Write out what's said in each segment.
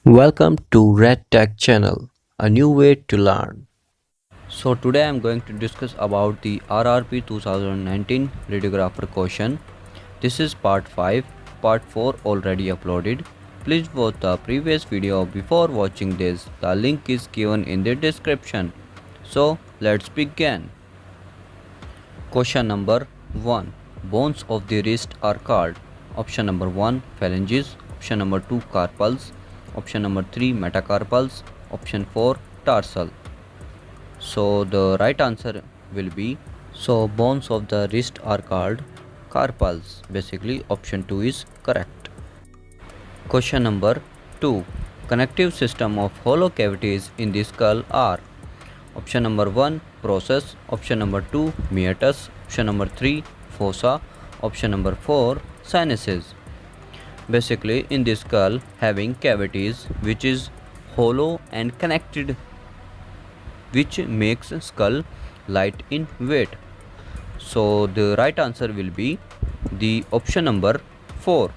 Welcome to Red Tech channel, a new way to learn. So today I am going to discuss about the RRP 2019 radiographer question. This is part 5, part 4 already uploaded. Please watch the previous video before watching this. The link is given in the description. So let's begin. Question number 1. Bones of the wrist are called. Option number 1 phalanges, option number 2 carpals, option number 3 metacarpals, option 4 tarsal. So the right answer will be, so bones of the wrist are called carpals. Basically option 2 is correct. Question number 2. Connective system of hollow cavities in the skull are. Option number 1 process, option number 2 meatus, option number 3 fossa, option number 4 sinuses. Basically in the skull having cavities which is hollow and connected, which makes skull light in weight. So the right answer will be the option number 4,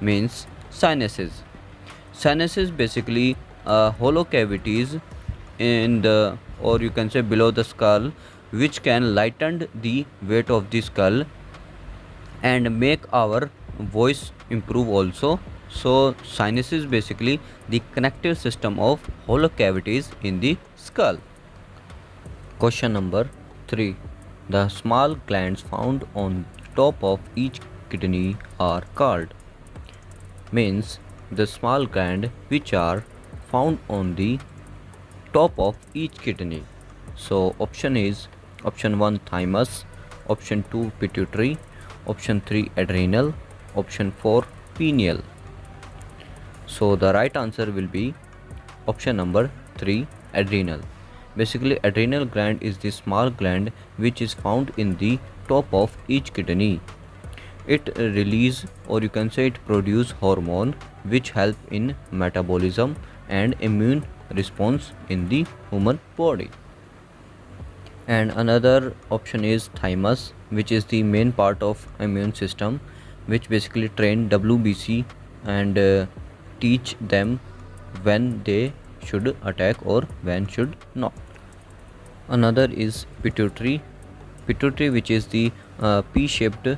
means sinuses. Sinuses basically hollow cavities in the, or you can say below the skull, which can lighten the weight of the skull and make our voice improve also. So sinus is basically the connective system of hollow cavities in the skull. Question number 3. The small glands found on top of each kidney are called. Means the small gland which are found on the top of each kidney. So option is option 1 thymus, option 2 pituitary, option 3 adrenal, option 4 pineal. So the right answer will be option number 3 adrenal. Basically adrenal gland is the small gland which is found in the top of each kidney. It release, or you can say it produce hormone which help in metabolism and immune response in the human body. And another option is thymus, which is the main part of immune system, which basically train WBC and teach them when they should attack or when should not. Another is pituitary, which is the P-shaped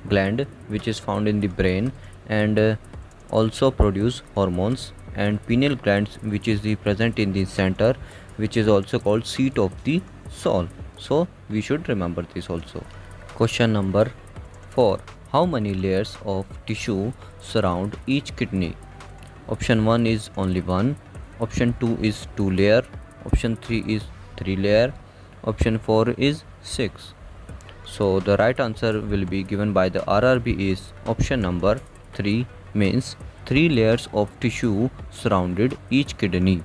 gland which is found in the brain and also produce hormones, and pineal glands which is the present in the center, which is also called seat of the soul. So we should remember this also. Question number 4. How many layers of tissue surround each kidney? Option 1 is only 1, option 2 is 2 layer, option 3 is 3 layer, option 4 is 6. So the right answer will be given by the RRB is option number 3, means 3 layers of tissue surrounded each kidney.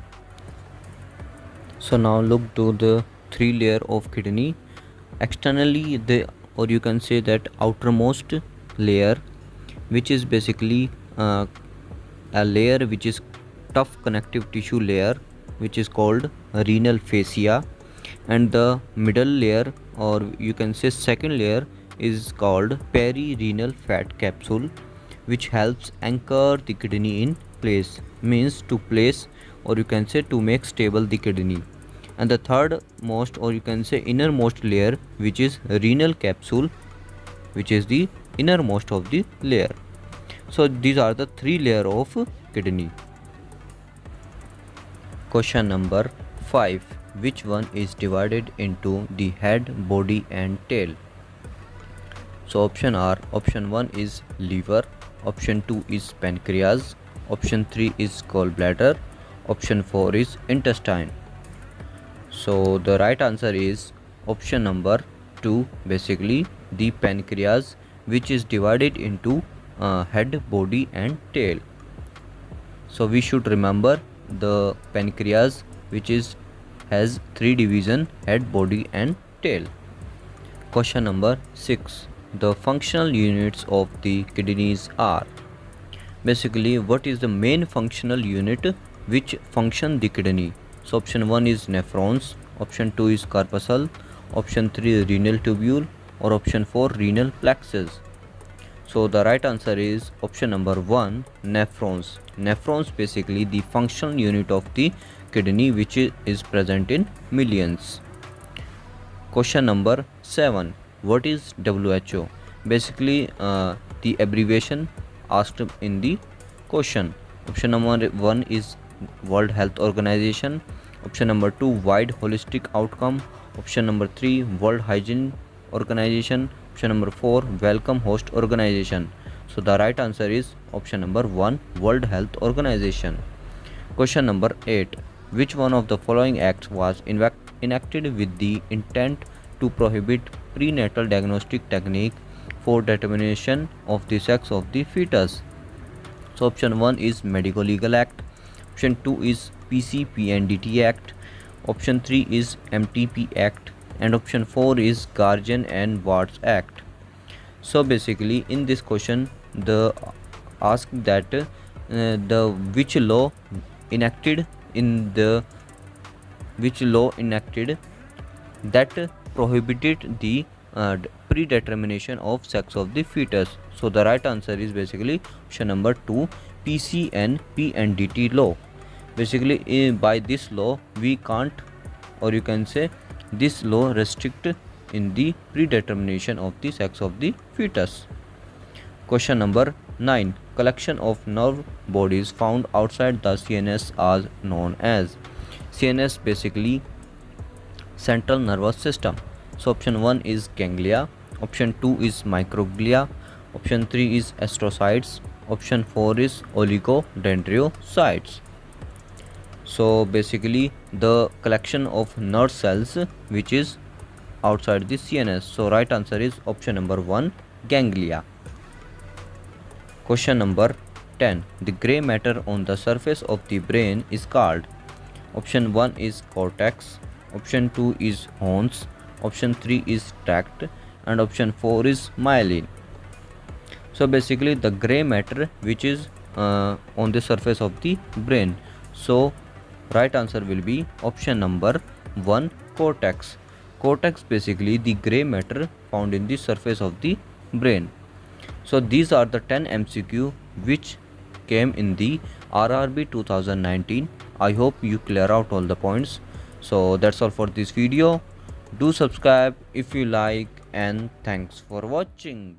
So now look to the 3 layer of kidney. Externally the, or you can say that outermost layer, which is basically a layer which is tough connective tissue layer, which is called renal fascia, and the middle layer, or you can say second layer, is called perirenal fat capsule, which helps anchor the kidney in place, means to place, or you can say to make stable the kidney. And the third most, or you can say innermost layer, which is renal capsule, which is the innermost of the layer. So these are the 3 layer of kidney. Question number 5. Which one is divided into the head, body and tail? So option are, option 1 is liver, option 2 is pancreas, option 3 is gallbladder, option 4 is intestine. So the right answer is option number 2, basically the pancreas, which is divided into head, body and tail. So we should remember the pancreas, which is has 3 division: head, body and tail. Question number 6. The functional units of the kidneys are. Basically what is the main functional unit which function the kidney? So option 1 is nephrons, option 2 is corpuscle, option 3 is renal tubule, or option 4 renal plexus. So the right answer is option number 1, nephrons. Nephrons basically the functional unit of the kidney which is present in millions. Question number 7, what is WHO? Basically the abbreviation asked in the question. Option number 1 is World Health Organization. Option number 2, wide holistic outcome. Option number 3, World Hygiene Organization. Option number 4, Welcome Host Organization. So the right answer is option number 1, World Health Organization. Question number 8, which one of the following acts was enacted with the intent to prohibit prenatal diagnostic technique for determination of the sex of the fetus? So option 1 is Medico Legal Act. Option 2 is PCPNDT Act. Option 3 is MTP Act, and option 4 is Guardian and Wards Act. So basically in this question the ask that the which law enacted that prohibited the predetermination of sex of the fetus. So the right answer is basically option number 2, PCNPNDT law. Basically by this law we can't, or you can say this law restrict in the predetermination of the sex of the fetus. Question number 9, collection of nerve bodies found outside the CNS are known as. CNS basically central nervous system. So option 1 is ganglia, option 2 is microglia, option 3 is astrocytes, option 4 is oligodendrocytes. So basically the collection of nerve cells which is outside the CNS. So right answer is option number 1, ganglia. Question number 10, the gray matter on the surface of the brain is called. Option 1 is cortex, option 2 is horns, option 3 is tract, and option 4 is myelin. So basically the gray matter which is on the surface of the brain. So right answer will be option number 1, cortex. Cortex basically the gray matter found in the surface of the brain. So these are the 10 MCQ which came in the RRB 2019. I hope you clear out all the points. So that's all for this video. Do subscribe if you like, and thanks for watching.